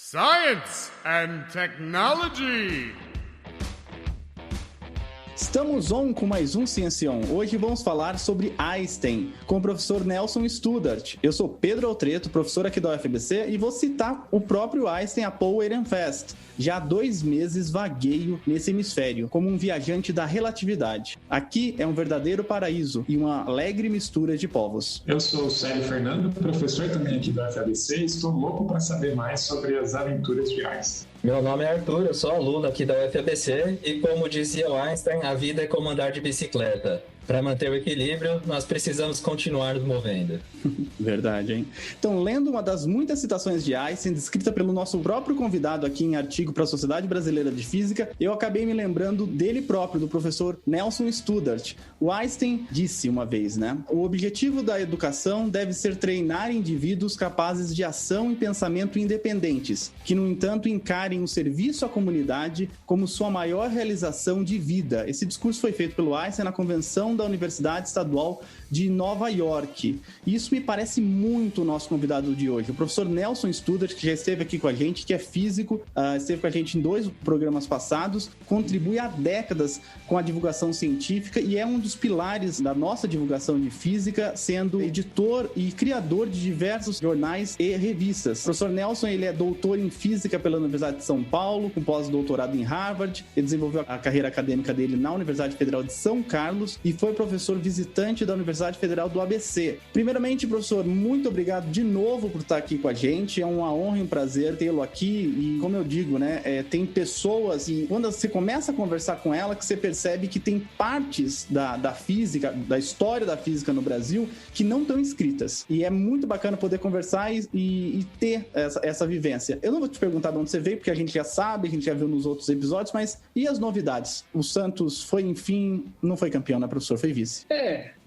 Science and Technology. Estamos on com mais um Ciência On. Hoje vamos falar sobre Einstein, com o professor Nelson Studart. Eu sou Pedro Altreto, professor aqui da UFABC, e vou citar o próprio Einstein a Paul Ehrenfest. Já há 2 meses vagueio nesse hemisfério, como um viajante da relatividade. Aqui é um verdadeiro paraíso e uma alegre mistura de povos. Eu sou o Célio Fernando, professor também aqui da UFABC, e estou louco para saber mais sobre as aventuras de Einstein. Meu nome é Arthur, eu sou aluno aqui da UFABC e, como dizia o Einstein, a vida é como andar de bicicleta. Para manter o equilíbrio, nós precisamos continuar nos movendo. Verdade, hein? Então, lendo uma das muitas citações de Einstein, descrita pelo nosso próprio convidado aqui em artigo para a Sociedade Brasileira de Física, eu acabei me lembrando dele próprio, do professor Nelson Studart. O Einstein disse uma vez, né? O objetivo da educação deve ser treinar indivíduos capazes de ação e pensamento independentes, que, no entanto, encarem o serviço à comunidade como sua maior realização de vida. Esse discurso foi feito pelo Einstein na convenção da Universidade Estadual de Nova York. E isso me parece muito o nosso convidado de hoje, o professor Nelson Studart, que já esteve aqui com a gente, que é físico, esteve com a gente em 2 programas passados, contribui há décadas com a divulgação científica e é um dos pilares da nossa divulgação de física, sendo editor e criador de diversos jornais e revistas. O professor Nelson, ele é doutor em física pela Universidade de São Paulo, com pós-doutorado em Harvard, ele desenvolveu a carreira acadêmica dele na Universidade Federal de São Carlos e foi professor visitante da Universidade Federal do ABC. Primeiramente, professor, muito obrigado de novo por estar aqui com a gente. É uma honra e um prazer tê-lo aqui. E, como eu digo, né, tem pessoas, e quando você começa a conversar com ela, que você percebe que tem partes da física, da história da física no Brasil, que não estão escritas. E é muito bacana poder conversar e ter essa vivência. Eu não vou te perguntar de onde você veio, porque a gente já sabe, a gente já viu nos outros episódios, mas e as novidades? O Santos foi, enfim, não foi campeão, né, professor? Foi vice.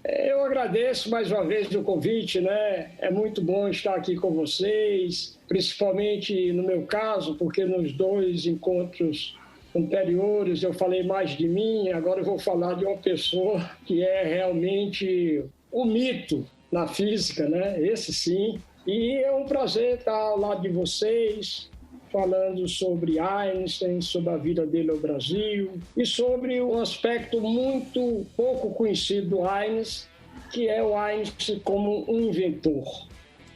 Eu agradeço mais uma vez o convite, né? É muito bom estar aqui com vocês, principalmente no meu caso, porque nos 2 encontros anteriores eu falei mais de mim, agora eu vou falar de uma pessoa que é realmente o mito na física, né? Esse sim. E é um prazer estar ao lado de vocês, falando sobre Einstein, sobre a vida dele ao Brasil e sobre um aspecto muito pouco conhecido do Einstein, que é o Einstein como um inventor.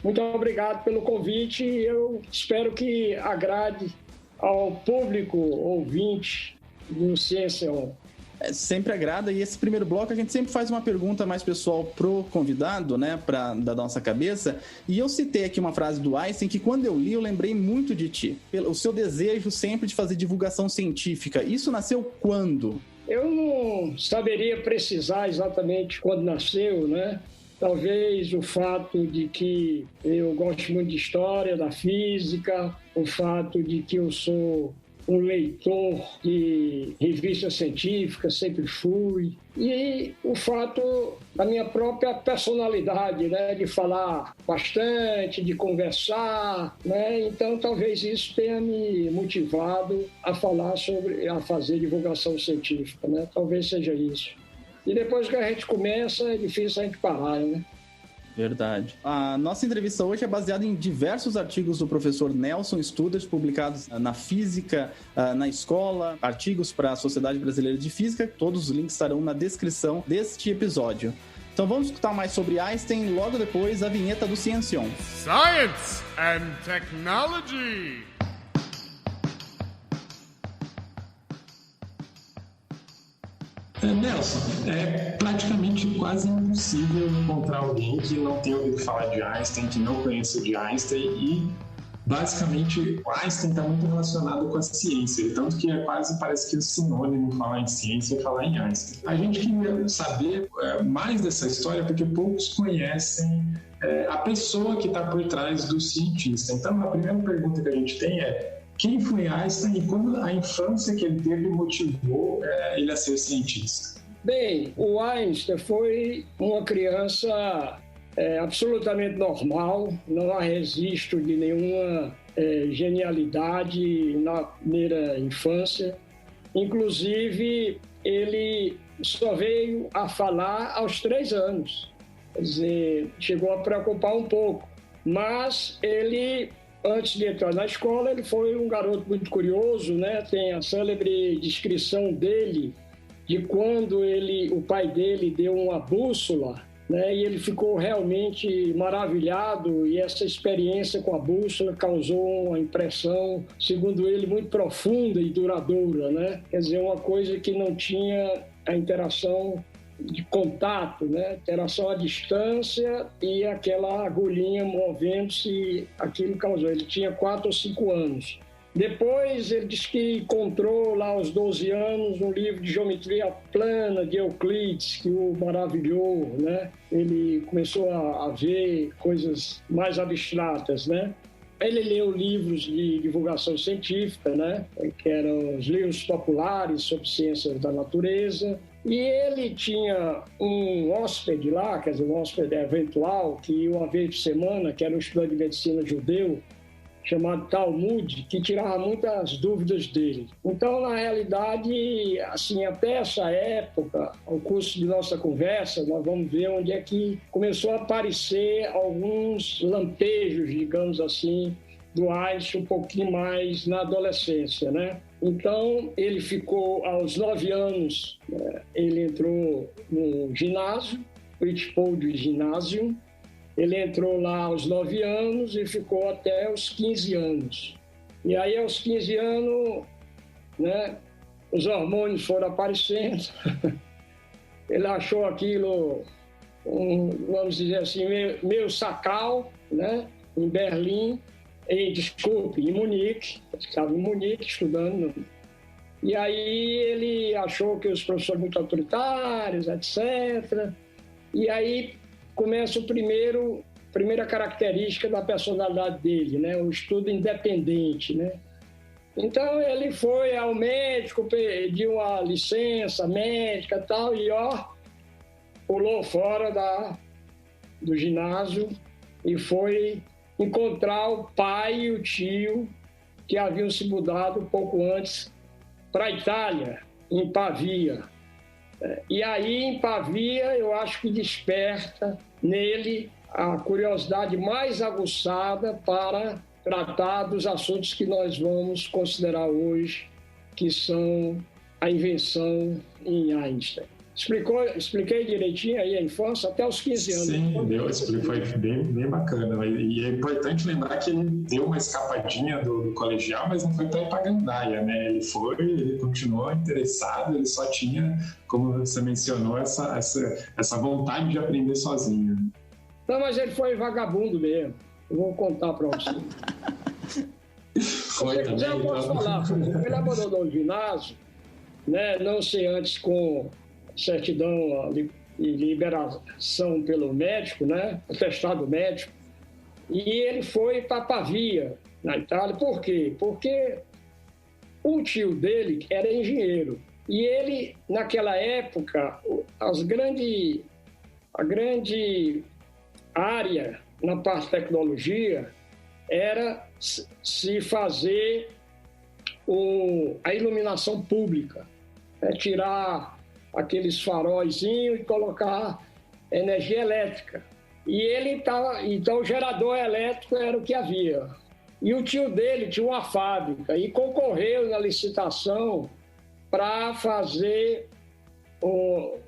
Muito obrigado pelo convite e eu espero que agrade ao público ouvinte do Ciência On. Sempre agrada, e esse primeiro bloco a gente sempre faz uma pergunta mais pessoal pro convidado, né, da nossa cabeça, e eu citei aqui uma frase do Einstein que quando eu li eu lembrei muito de ti, o seu desejo sempre de fazer divulgação científica. Isso nasceu quando? Eu não saberia precisar exatamente quando nasceu, né? Talvez o fato de que eu gosto muito de história, da física, o fato de que eu sou um leitor de revistas científicas, sempre fui. E o fato da minha própria personalidade, né? De falar bastante, de conversar, né? Então, talvez isso tenha me motivado a fazer divulgação científica, né? Talvez seja isso. E depois que a gente começa, é difícil a gente parar, né? Verdade. A nossa entrevista hoje é baseada em diversos artigos do professor Nelson Studart, publicados na Física, na Escola, artigos para a Sociedade Brasileira de Física. Todos os links estarão na descrição deste episódio. Então vamos escutar mais sobre Einstein logo depois da vinheta do Ciência On. Science and Technology. Nelson, é praticamente quase impossível encontrar alguém que não tenha ouvido falar de Einstein, que não conheça de Einstein, e basicamente o Einstein está muito relacionado com a ciência, tanto que parece que é sinônimo falar em ciência e falar em Einstein. A gente queria saber mais dessa história porque poucos conhecem a pessoa que está por trás do cientista. Então a primeira pergunta que a gente tem é: quem foi Einstein e como a infância que ele teve motivou ele a ser cientista? Bem, o Einstein foi uma criança absolutamente normal, não há registro de nenhuma genialidade na primeira infância. Inclusive, ele só veio a falar aos 3 anos. Quer dizer, chegou a preocupar um pouco. Mas ele antes de entrar na escola, ele foi um garoto muito curioso, né? Tem a célebre descrição dele de quando o pai dele deu uma bússola, né? E ele ficou realmente maravilhado, e essa experiência com a bússola causou uma impressão, segundo ele, muito profunda e duradoura, né? Quer dizer, uma coisa que não tinha a interação de contato, né? Interação à distância e aquela agulhinha movendo-se, aquilo causou. Ele tinha 4 ou 5 anos. Depois ele disse que encontrou lá aos 12 anos um livro de geometria plana de Euclides que o maravilhou, né? Ele começou a ver coisas mais abstratas, né? Ele leu livros de divulgação científica, né? Que eram os livros populares sobre ciências da natureza. E ele tinha um hóspede lá, quer dizer, um hóspede eventual, que ia uma vez por semana, que era um estudante de medicina judeu, chamado Talmud, que tirava muitas dúvidas dele. Então, na realidade, assim, até essa época, ao curso de nossa conversa, nós vamos ver onde é que começou a aparecer alguns lampejos, digamos assim, do Einstein um pouquinho mais na adolescência, né? Então, ele ficou aos 9 anos, ele entrou no ginásio, Pritzpold Ginásio. Ele entrou lá aos 9 anos e ficou até os 15 anos. E aí, aos 15 anos, né, os hormônios foram aparecendo. Ele achou aquilo, vamos dizer assim, meio sacal, né, em Berlim. Em Munique, estava em Munique estudando. E aí ele achou que os professores muito autoritários, etc. E aí começa primeira característica da personalidade dele, né? O estudo independente, né? Então ele foi ao médico, pediu uma licença médica e tal, e pulou fora do ginásio e foi encontrar o pai e o tio que haviam se mudado um pouco antes para a Itália, em Pavia. E aí, em Pavia, eu acho que desperta nele a curiosidade mais aguçada para tratar dos assuntos que nós vamos considerar hoje, que são a invenção em Einstein. Expliquei direitinho aí a infância, até os 15 anos. Sim, foi bem bacana. E é importante lembrar que ele deu uma escapadinha do colegial, mas não foi para ir para Gandaia, né? Ele continuou interessado, ele só tinha, como você mencionou, essa vontade de aprender sozinho. Não, mas ele foi vagabundo mesmo. Eu vou contar para você. Foi Se também, quiser, eu posso falar. Ele abandonou o ginásio, né? Não sei antes com certidão de liberação pelo médico, né? Atestado médico. E ele foi para Pavia, na Itália. Por quê? Porque o tio dele era engenheiro. E ele, naquela época, a grande área na parte de tecnologia era se fazer a iluminação pública, tirar aqueles faróizinhos e colocar energia elétrica. E então o gerador elétrico era o que havia. E o tio dele tinha uma fábrica e concorreu na licitação para fazer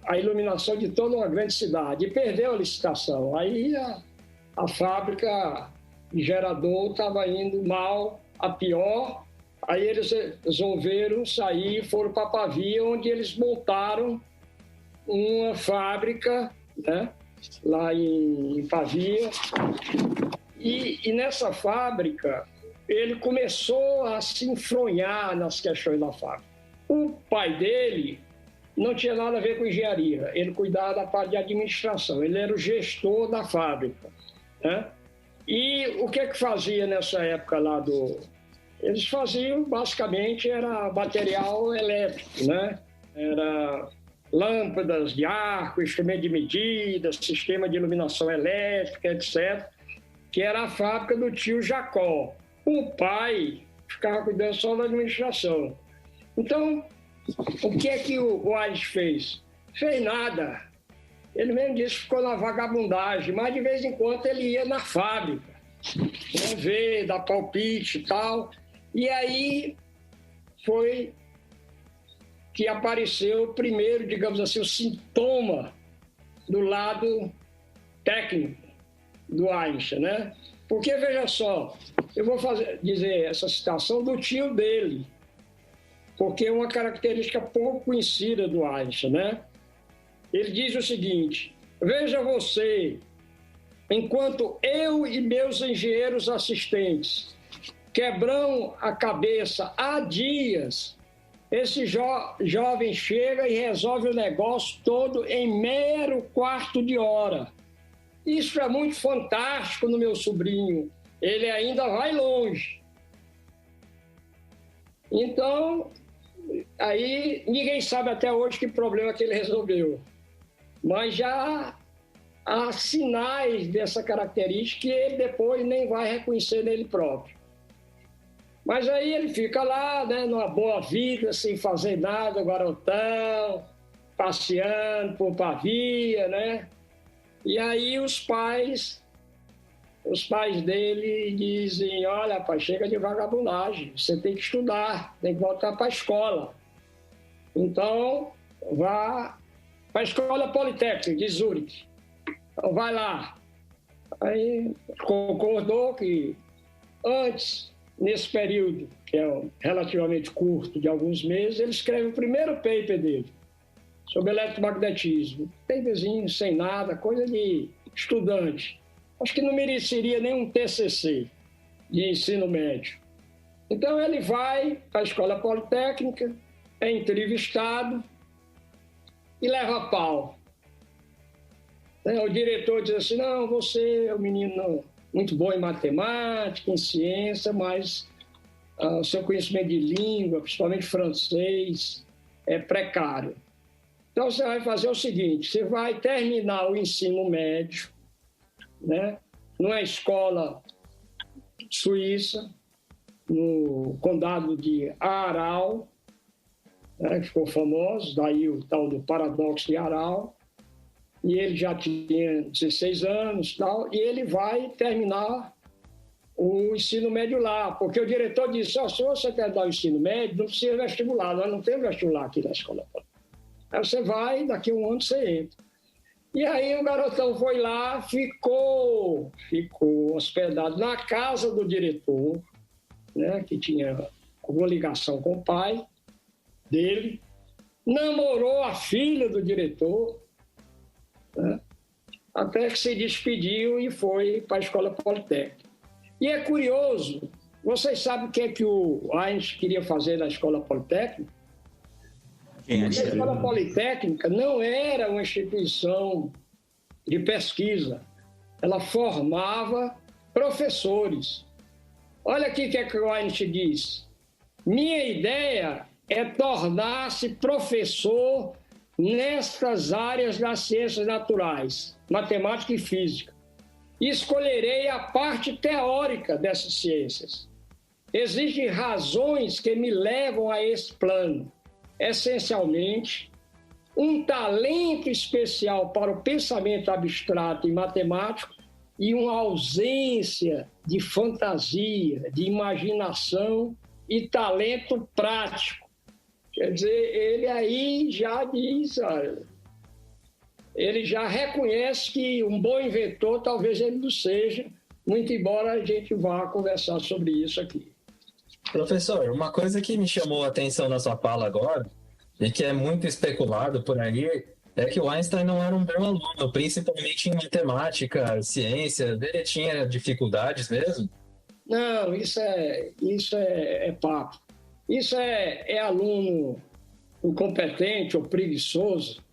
a iluminação de toda uma grande cidade. E perdeu a licitação. Aí a fábrica de gerador estava indo mal, a pior. Aí eles resolveram sair e foram para Pavia, onde eles montaram uma fábrica, né, lá em Pavia. E nessa fábrica, ele começou a se enfronhar nas questões da fábrica. O pai dele não tinha nada a ver com engenharia, ele cuidava da parte de administração, ele era o gestor da fábrica, né? E o que fazia nessa época lá Eles faziam, basicamente, era material elétrico, né? Era lâmpadas de arco, instrumento de medida, sistema de iluminação elétrica, etc., que era a fábrica do tio Jacó. O pai ficava cuidando só da administração. Então, o que é que o Einstein fez? Fez nada. Ele mesmo disse que ficou na vagabundagem, mas de vez em quando ele ia na fábrica. né, ver, dar palpite e tal. E aí foi que apareceu primeiro, digamos assim, o sintoma do lado técnico do Einstein, né? Porque, veja só, eu vou dizer essa citação do tio dele, porque é uma característica pouco conhecida do Einstein, né? Ele diz o seguinte: veja você, enquanto eu e meus engenheiros assistentes quebramos a cabeça há dias, esse jovem chega e resolve o negócio todo em mero quarto de hora. Isso é muito fantástico no meu sobrinho. Ele ainda vai longe. Então, aí ninguém sabe até hoje que problema que ele resolveu. Mas já há sinais dessa característica que ele depois nem vai reconhecer nele próprio. Mas aí ele fica lá, né, numa boa vida, sem fazer nada, garotão, passeando por Pavia, né? E aí os pais dele dizem: olha, pai, chega de vagabundagem, você tem que estudar, tem que voltar para a escola. Então, vá para a Escola Politécnica de Zurique. Então, vai lá. Aí concordou que antes, nesse período, que é relativamente curto, de alguns meses, ele escreve o primeiro paper dele, sobre eletromagnetismo. Paperzinho, sem nada, coisa de estudante. Acho que não mereceria nem um TCC de ensino médio. Então ele vai para a Escola Politécnica, é entrevistado e leva pau. O diretor diz assim: não, você é um menino muito bom em matemática, em ciência, mas o seu conhecimento de língua, principalmente francês, é precário. Então você vai fazer o seguinte: você vai terminar o ensino médio, né, numa escola suíça, no condado de Aarau, né, que ficou famoso, daí o tal do paradoxo de Aarau, e ele já tinha 16 anos, tal, e ele vai terminar o ensino médio lá, porque o diretor disse: se você quer dar o ensino médio, não precisa vestibular, nós não temos vestibular aqui na escola. Aí você vai, daqui a um ano você entra. E aí o garotão foi lá, ficou hospedado na casa do diretor, né, que tinha alguma ligação com o pai dele, namorou a filha do diretor, né, até que se despediu e foi para a Escola Politécnica. E é curioso, vocês sabem o que é que o Einstein queria fazer na Escola Politécnica? A Escola Politécnica não era uma instituição de pesquisa, ela formava professores. Olha aqui o que é que o Einstein diz: minha ideia é tornar-se professor nestas áreas das ciências naturais, matemática e física. E escolherei a parte teórica dessas ciências. Existem razões que me levam a esse plano. Essencialmente, um talento especial para o pensamento abstrato e matemático e uma ausência de fantasia, de imaginação e talento prático. Quer dizer, ele aí já diz, olha, ele já reconhece que um bom inventor talvez ele não seja, muito embora a gente vá conversar sobre isso aqui. Professor, uma coisa que me chamou a atenção na sua fala agora, e que é muito especulado por aí, é que o Einstein não era um bom aluno, principalmente em matemática, ciência. Ele tinha dificuldades mesmo? Não, isso é papo. Isso é aluno incompetente ou preguiçoso,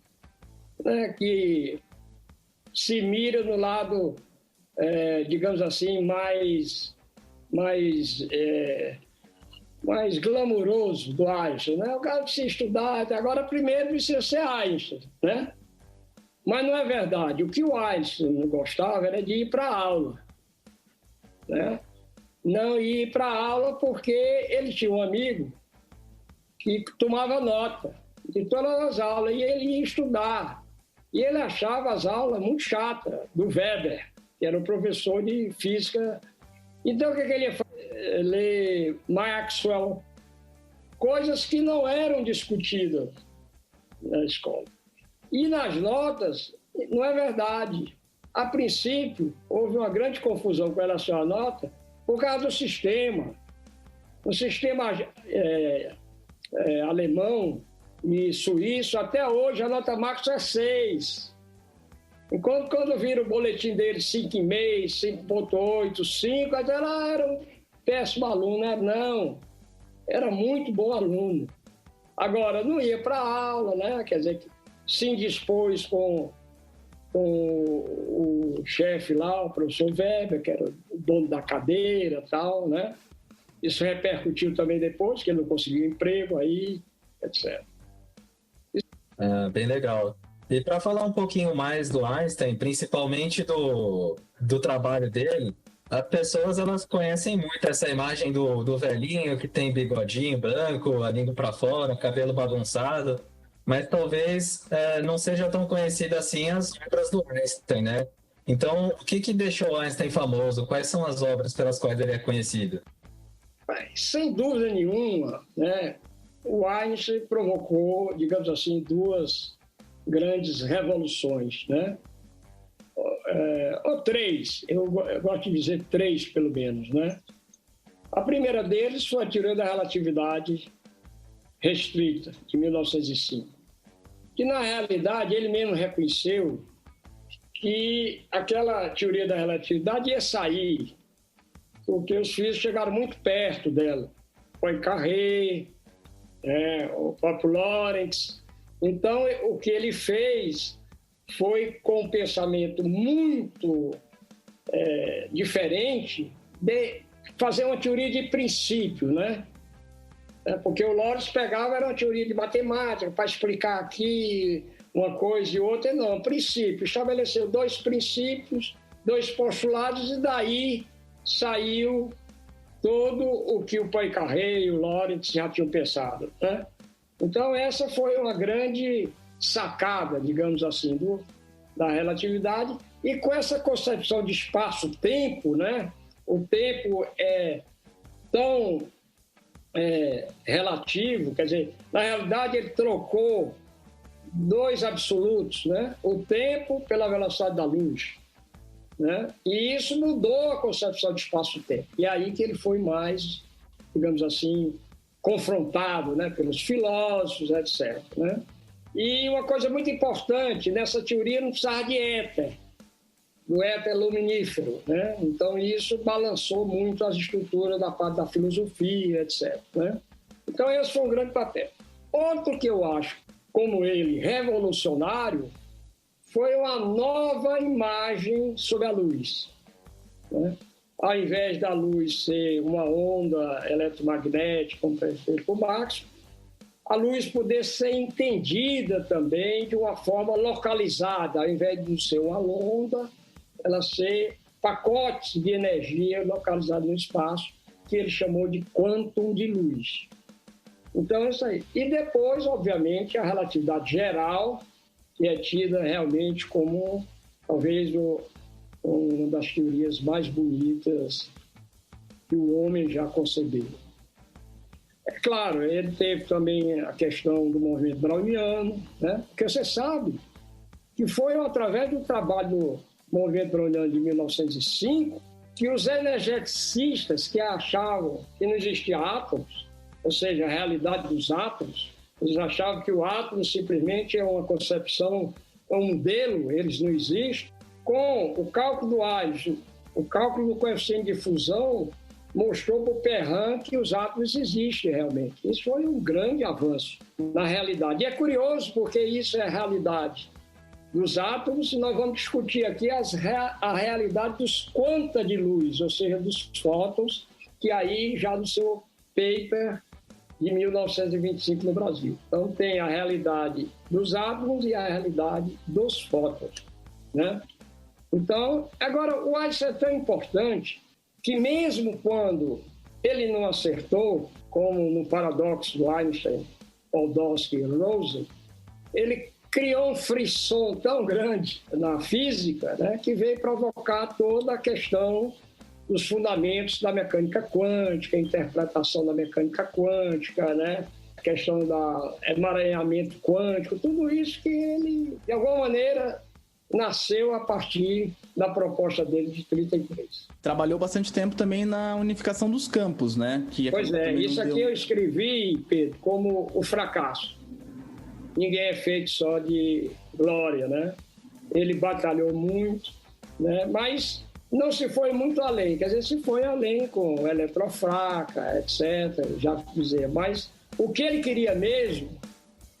né, que se mira no lado, digamos assim, mais glamuroso do Einstein, né? O cara precisa estudar, até agora primeiro precisa ser Einstein, né? Mas não é verdade. O que o Einstein não gostava era de ir para a aula, né? Não ir para a aula porque ele tinha um amigo que tomava nota de todas as aulas e ele ia estudar. E ele achava as aulas muito chatas, do Weber, que era o professor de física Então, o que ele ia fazer? Ler Maxwell, coisas que não eram discutidas na escola. E nas notas, não é verdade. A princípio, houve uma grande confusão com relação à nota por causa do sistema. O sistema alemão e suíço, até hoje, a nota máxima é 6. Enquanto quando vira o boletim dele 5,5, 5,8, 5, até ela era um péssimo aluno. Não, era muito bom aluno. Agora, não ia para a aula, né? Quer dizer, se indispôs com o chefe lá, o professor Weber, que era o dono da cadeira e tal, né? Isso repercutiu também depois, que ele não conseguiu emprego aí, etc. Bem legal. E para falar um pouquinho mais do Einstein, principalmente do trabalho dele, as pessoas elas conhecem muito essa imagem do velhinho que tem bigodinho branco, a língua para fora, cabelo bagunçado, mas talvez não seja tão conhecida assim as obras do Einstein, né? Então, o que deixou Einstein famoso? Quais são as obras pelas quais ele é conhecido? Sem dúvida nenhuma, né? O Einstein provocou, digamos assim, duas grandes revoluções, né? Ou três, eu gosto de dizer três pelo menos, né? A primeira deles foi a teoria da relatividade restrita, de 1905, que na realidade ele mesmo reconheceu que aquela teoria da relatividade ia sair, porque os físicos chegaram muito perto dela. Poincaré, o próprio Lorentz. Então, o que ele fez foi, com um pensamento muito diferente, de fazer uma teoria de princípio, né? Porque o Lorentz pegava, era uma teoria de matemática, para explicar aqui uma coisa e outra, não, princípio. Estabeleceu 2 princípios, 2 postulados, e daí saiu todo o que o Poincaré e o Lorentz já tinham pensado, né? Então, essa foi uma grande sacada, digamos assim, da relatividade. E com essa concepção de espaço-tempo, né? O tempo é tão relativo, quer dizer, na realidade ele trocou 2 absolutos, né? O tempo pela velocidade da luz, né? E isso mudou a concepção de espaço-tempo. E é aí que ele foi mais, digamos assim, confrontado, né, pelos filósofos, etc., né? E uma coisa muito importante, nessa teoria não precisava de éter, do éter luminífero, né? Então isso balançou muito as estruturas da parte da filosofia, etc., né? Então esse foi um grande papel. Outro que eu acho, como ele, revolucionário, foi uma nova imagem sobre a luz, né? Ao invés da luz ser uma onda eletromagnética, como fez por Maxwell, a luz poder ser entendida também de uma forma localizada, ao invés de ser uma onda, ela ser pacotes de energia localizados no espaço, que ele chamou de quantum de luz. Então, é isso aí. E depois, obviamente, a relatividade geral, que é tida realmente como, talvez, uma das teorias mais bonitas que o homem já concebeu. É claro, ele teve também a questão do movimento browniano, né? Porque você sabe que foi através do trabalho do movimento browniano de 1905 que os energeticistas que achavam que não existia átomos, ou seja, a realidade dos átomos, eles achavam que o átomo simplesmente é uma concepção, é um modelo, eles não existem. Com o cálculo do Einstein, o cálculo do coeficiente de fusão mostrou para o Perrin que os átomos existem realmente. Isso foi um grande avanço na realidade. E é curioso porque isso é a realidade dos átomos e nós vamos discutir aqui a realidade dos quanta de luz, ou seja, dos fótons, que aí já no seu paper de 1925 no Brasil. Então tem a realidade dos átomos e a realidade dos fótons, né? Então, agora, o Einstein é tão importante que mesmo quando ele não acertou, como no paradoxo do Einstein, Podolsky e Rosen, ele criou um frisson tão grande na física, né, que veio provocar toda a questão os fundamentos da mecânica quântica, a interpretação da mecânica quântica, né? A questão do emaranhamento quântico, tudo isso que ele, de alguma maneira, nasceu a partir da proposta dele de 33. Trabalhou bastante tempo também na unificação dos campos, né? Pois é, isso aqui eu escrevi, Pedro, como o fracasso. Ninguém é feito só de glória, né? Ele batalhou muito, né? Mas não se foi muito além, quer dizer, se foi além com eletrofraca, etc., já dizer, mas o que ele queria mesmo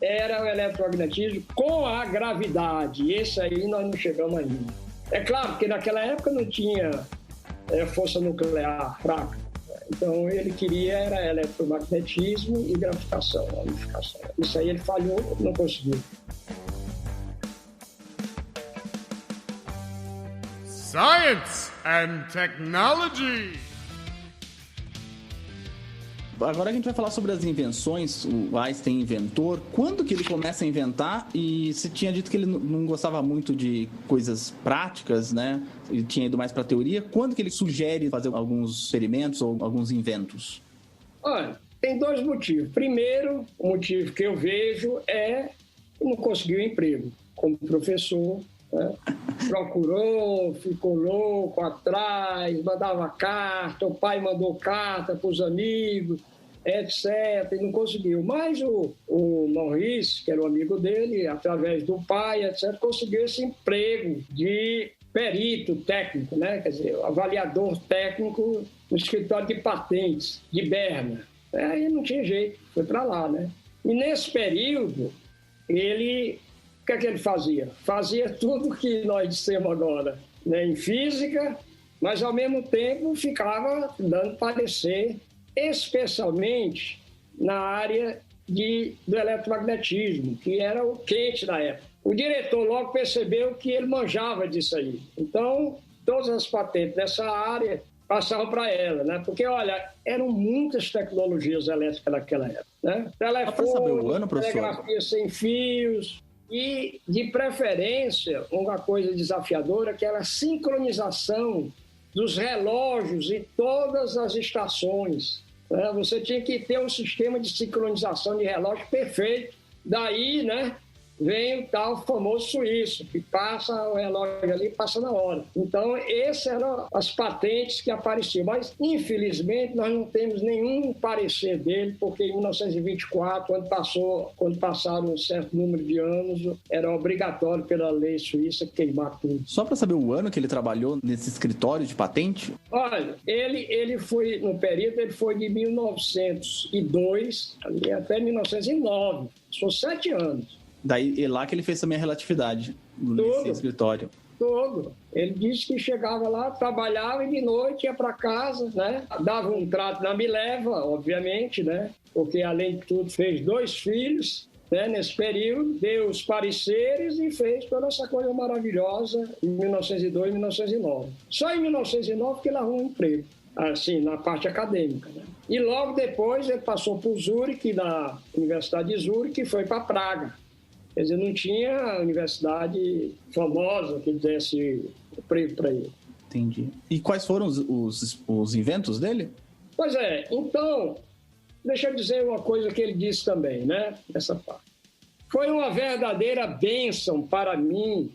era o eletromagnetismo com a gravidade, e esse aí nós não chegamos ainda. É claro que naquela época não tinha força nuclear fraca, então ele queria era eletromagnetismo e gravitação, unificação. Isso aí ele falhou, não conseguiu. Science and Technology. Agora a gente vai falar sobre as invenções, o Einstein inventor. Quando que ele começa a inventar? E você tinha dito que ele não gostava muito de coisas práticas, né? Ele tinha ido mais para a teoria. Quando que ele sugere fazer alguns experimentos ou alguns inventos? Olha, tem dois motivos. Primeiro, o motivo que eu vejo é que não conseguiu emprego como professor, né? Procurou, ficou louco atrás, mandava carta, o pai mandou carta para os amigos, etc., e não conseguiu. Mas o Maurice, que era o amigo dele, através do pai, etc., conseguiu esse emprego de perito técnico, né? Quer dizer, avaliador técnico no escritório de patentes de Berna. Aí não tinha jeito, foi para lá, né? E nesse período, o que é que ele fazia? Fazia tudo que nós dissemos agora, né, em física, mas ao mesmo tempo ficava dando parecer, especialmente na área do eletromagnetismo, que era o quente da época. O diretor logo percebeu que ele manjava disso aí. Então, todas as patentes dessa área passavam para ela, né? Porque, olha, eram muitas tecnologias elétricas naquela época, né? Telefone, telegrafia sem fios. E, de preferência, uma coisa desafiadora, que era a sincronização dos relógios em todas as estações. Né? Você tinha que ter um sistema de sincronização de relógio perfeito. Daí, né, vem o tal famoso suíço, que passa o relógio ali e passa na hora. Então, essas eram as patentes que apareciam. Mas, infelizmente, nós não temos nenhum parecer dele, porque em 1924, quando passaram um certo número de anos, era obrigatório pela lei suíça queimar tudo. Só para saber o ano que ele trabalhou nesse escritório de patente? Olha, ele foi, no período, ele foi de 1902 até 1909. São 7 anos. Daí é lá que ele fez também a relatividade, nesse escritório. Todo. Ele disse que chegava lá, trabalhava e de noite ia para casa, né? Dava um trato na Mileva, obviamente, né? Porque, além de tudo, fez 2 filhos, né? Nesse período, deu os pareceres e fez toda essa coisa maravilhosa em 1902 e 1909. Só em 1909 que ele arrumou um emprego, assim, na parte acadêmica, né? E logo depois ele passou por Zurique, na Universidade de Zurique, e foi para Praga. Quer dizer, não tinha universidade famosa que desse emprego para ele. Entendi. E quais foram os inventos dele? Pois é, então, deixa eu dizer uma coisa que ele disse também, né? Essa parte. Foi uma verdadeira bênção para mim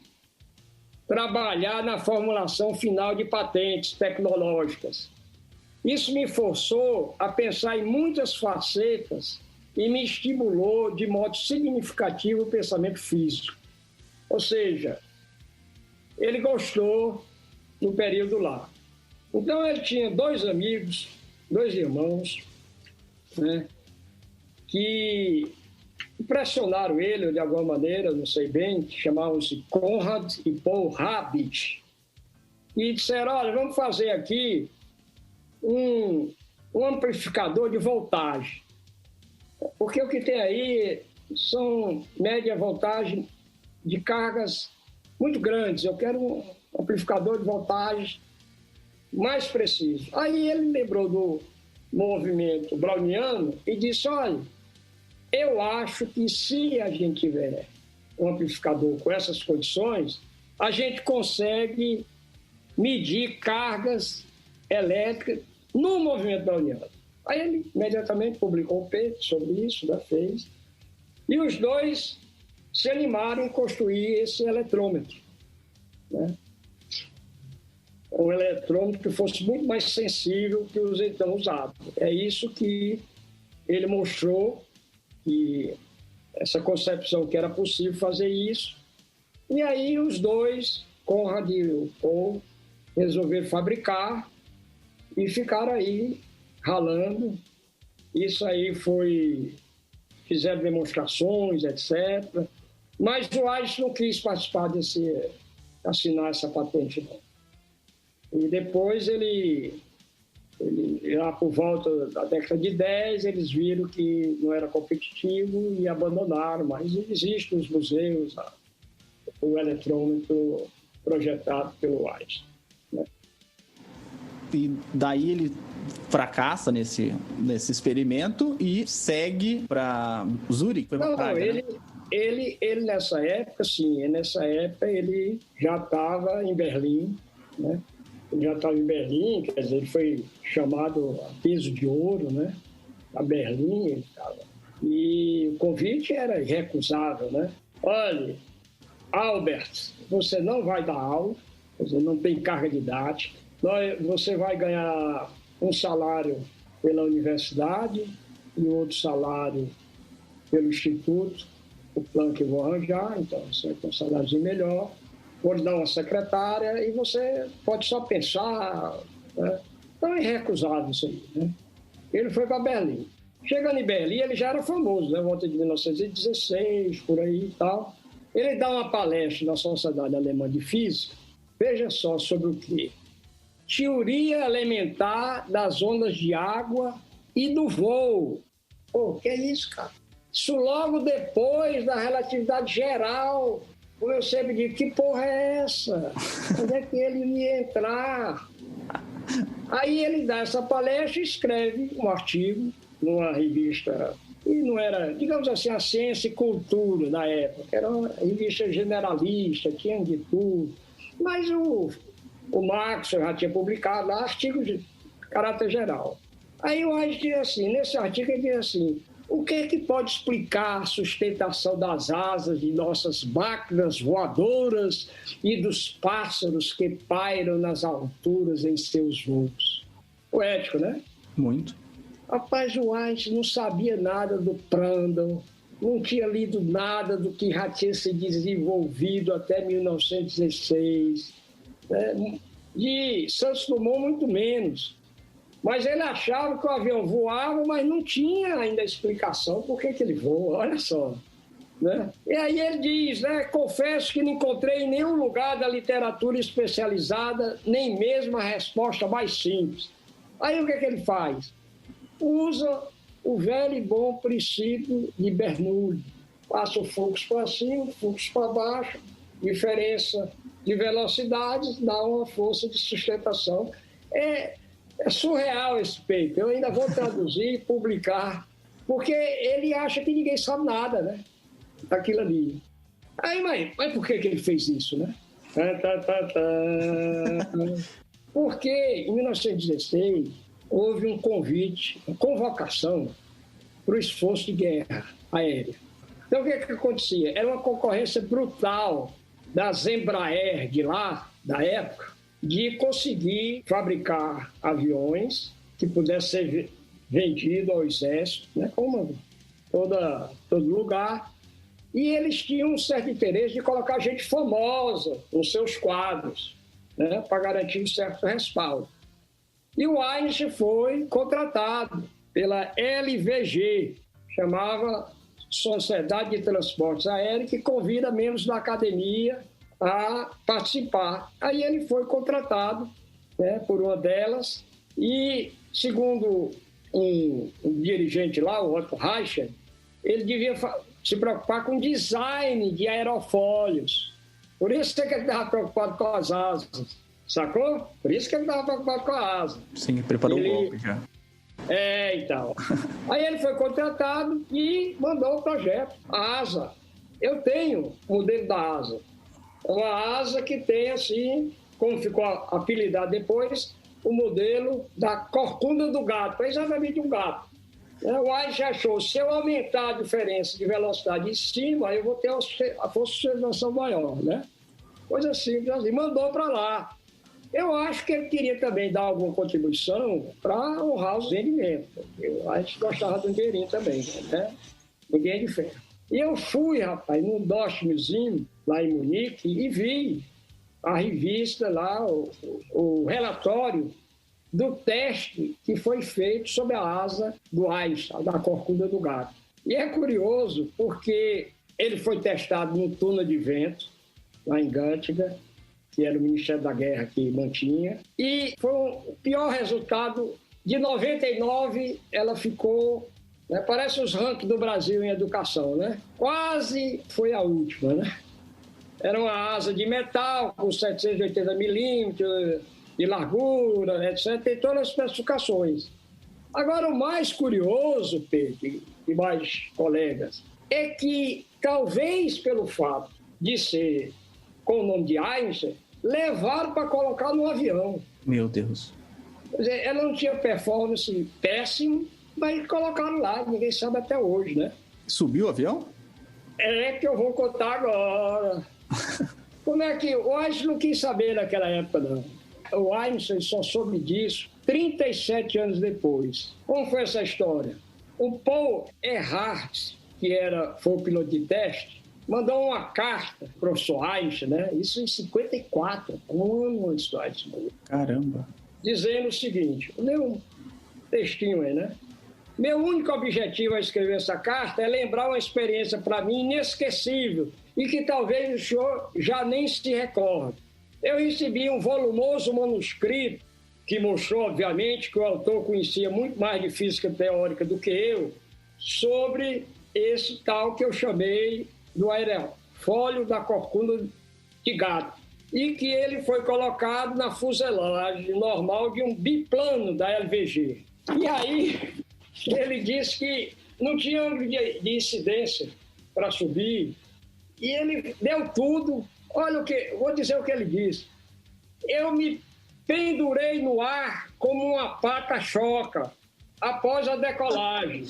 trabalhar na formulação final de patentes tecnológicas. Isso me forçou a pensar em muitas facetas e me estimulou de modo significativo o pensamento físico. Ou seja, ele gostou do período lá. Então, ele tinha 2 amigos, 2 irmãos, né, que impressionaram ele de alguma maneira, não sei bem, chamavam-se Conrad e Paul Rabbit, e disseram, olha, vamos fazer aqui um amplificador de voltagem. Porque o que tem aí são média voltagem de cargas muito grandes. Eu quero um amplificador de voltagem mais preciso. Aí ele lembrou do movimento browniano e disse, olha, eu acho que se a gente tiver um amplificador com essas condições, a gente consegue medir cargas elétrica no movimento browniano. Aí ele imediatamente publicou um paper sobre isso, né, fez. E os dois se animaram em construir esse eletrômetro, né? Um eletrômetro que fosse muito mais sensível que os então usados. É isso que ele mostrou, que essa concepção que era possível fazer isso. E aí os dois, Conrad e o Paul, resolveram fabricar e ficaram aí ralando. Isso aí fizeram demonstrações, etc. Mas o Einstein não quis participar assinar essa patente, não. E depois ele, lá por volta da década de 10, eles viram que não era competitivo e abandonaram, mas existe nos museus o eletrômetro projetado pelo Einstein, né? E daí ele fracassa nesse experimento e segue para Zurique? Foi Praga, né? Ele nessa época, ele já estava em Berlim, né? Ele já estava em Berlim, quer dizer, ele foi chamado a peso de ouro, né? A Berlim ele estava. E o convite era irrecusável, né? Olha, Albert, você não vai dar aula, quer dizer, não tem carga didática, você vai ganhar um salário pela universidade e outro salário pelo instituto, o plano que eu vou arranjar, então você tem um saláriozinho melhor. Vou lhe dar uma secretária e você pode só pensar, né? Então é irrecusável isso aí, né? Ele foi para Berlim. Chegando em Berlim, ele já era famoso, né? Volta de 1916, por aí e tal. Ele dá uma palestra na Sociedade Alemã de Física, veja só sobre o quê? Teoria elementar das ondas de água e do voo. Pô, que é isso, cara? Isso logo depois da relatividade geral. Como eu sempre digo, que porra é essa? Onde é que ele ia entrar? Aí ele dá essa palestra e escreve um artigo numa revista, e não era, digamos assim, a Ciência e Cultura da época, era uma revista generalista, tinha de tudo, mas o Maxwell já tinha publicado lá artigos de caráter geral. Aí o Einstein diz assim, nesse artigo ele diz assim, o que é que pode explicar a sustentação das asas de nossas máquinas voadoras e dos pássaros que pairam nas alturas em seus voos? Poético, né? Muito. Rapaz, o Einstein não sabia nada do Prandtl, não tinha lido nada do que já tinha se desenvolvido até 1916. Né? De Santos Dumont, muito menos. Mas ele achava que o avião voava, mas não tinha ainda explicação por que ele voa, olha só. Né? E aí ele diz, né, confesso que não encontrei em nenhum lugar da literatura especializada, nem mesmo a resposta mais simples. Aí o que ele faz? Usa o velho e bom princípio de Bernoulli. Passa o fluxo para cima, o fluxo para baixo, diferença de velocidades, dá uma força de sustentação. É surreal esse paper. Eu ainda vou traduzir e publicar, porque ele acha que ninguém sabe nada, né? Daquilo ali. Aí, mas por que ele fez isso, né? Porque em 1916 houve um convite, uma convocação para o esforço de guerra aérea. Então o que acontecia? Era uma concorrência brutal das Embraer de lá, da época, de conseguir fabricar aviões que pudessem ser vendidos ao exército, né, como todo lugar. E eles tinham um certo interesse de colocar gente famosa nos seus quadros, né, para garantir um certo respaldo. E o Einstein foi contratado pela LVG, chamava Sociedade de Transportes Aéreos, que convida membros da academia a participar. Aí ele foi contratado, né, por uma delas e, segundo um dirigente lá, o Otto Reicher, ele devia se preocupar com design de aerofólios. Por isso que ele estava preocupado com as asas, sacou? Por isso que ele estava preocupado com a asa. Sim, preparou o golpe já. Então. Aí ele foi contratado e mandou o projeto, a asa. Eu tenho o modelo da asa. É uma asa que tem, assim, como ficou apelidado depois, o modelo da corcunda do gato, é exatamente um gato. O Einstein achou, se eu aumentar a diferença de velocidade em cima, eu vou ter a força de sustentação maior, né? Coisa simples assim, mandou para lá. Eu acho que ele queria também dar alguma contribuição para honrar os rendimentos. Eu acho que gostava do dinheirinho também, né? Ninguém de ferro. E eu fui, rapaz, num Deutsche Museum, lá em Munique, e vi a revista lá, o relatório do teste que foi feito sobre a asa do Einstein, da corcunda do gato. E é curioso porque ele foi testado num túnel de vento, lá em Göttingen, que era o Ministério da Guerra que mantinha, e foi o pior resultado. De 99, ela ficou, né, parece os rankings do Brasil em educação, né? Quase foi a última, né? Era uma asa de metal com 780 milímetros de largura, etc. Tem todas as especificações. Agora, o mais curioso, Pedro e mais colegas, é que talvez pelo fato de ser com o nome de Einstein, levaram para colocar no avião. Meu Deus. Quer dizer, ela não tinha performance péssima, mas colocaram lá, ninguém sabe até hoje, né? Subiu o avião? É que eu vou contar agora. Como é que o Einstein não quis saber naquela época, não. O Einstein só soube disso 37 anos depois. Como foi essa história? O Paul Ehrhardt, que foi o piloto de teste, mandou uma carta para o professor Einstein, né? Isso em 54, um ano antes do Einstein. Caramba. Dizendo o seguinte, leu um textinho aí, né? Meu único objetivo ao escrever essa carta é lembrar uma experiência para mim inesquecível e que talvez o senhor já nem se recorde. Eu recebi um volumoso manuscrito que mostrou, obviamente, que o autor conhecia muito mais de física teórica do que eu, sobre esse tal que eu chamei do aerofólio da corcunda de gato, e que ele foi colocado na fuselagem normal de um biplano da LVG. E aí ele disse que não tinha ângulo de incidência para subir, e ele deu tudo. Olha vou dizer o que ele disse. Eu me pendurei no ar como uma pata-choca após a decolagem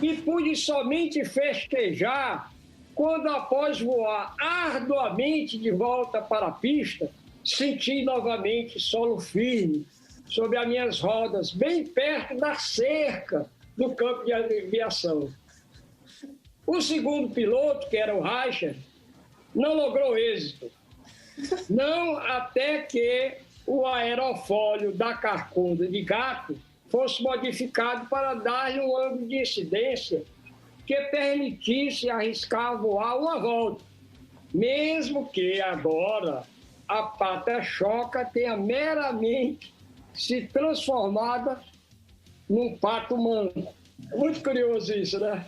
e pude somente festejar quando, após voar arduamente de volta para a pista, senti novamente solo firme sobre as minhas rodas, bem perto da cerca do campo de aviação. O segundo piloto, que era o Reicher, não logrou êxito. Não até que o aerofólio da corcunda de gato fosse modificado para dar-lhe um ângulo de incidência que permitisse arriscar voar uma volta, mesmo que agora a pata-choca tenha meramente se transformada num pato manco. Muito curioso isso, né?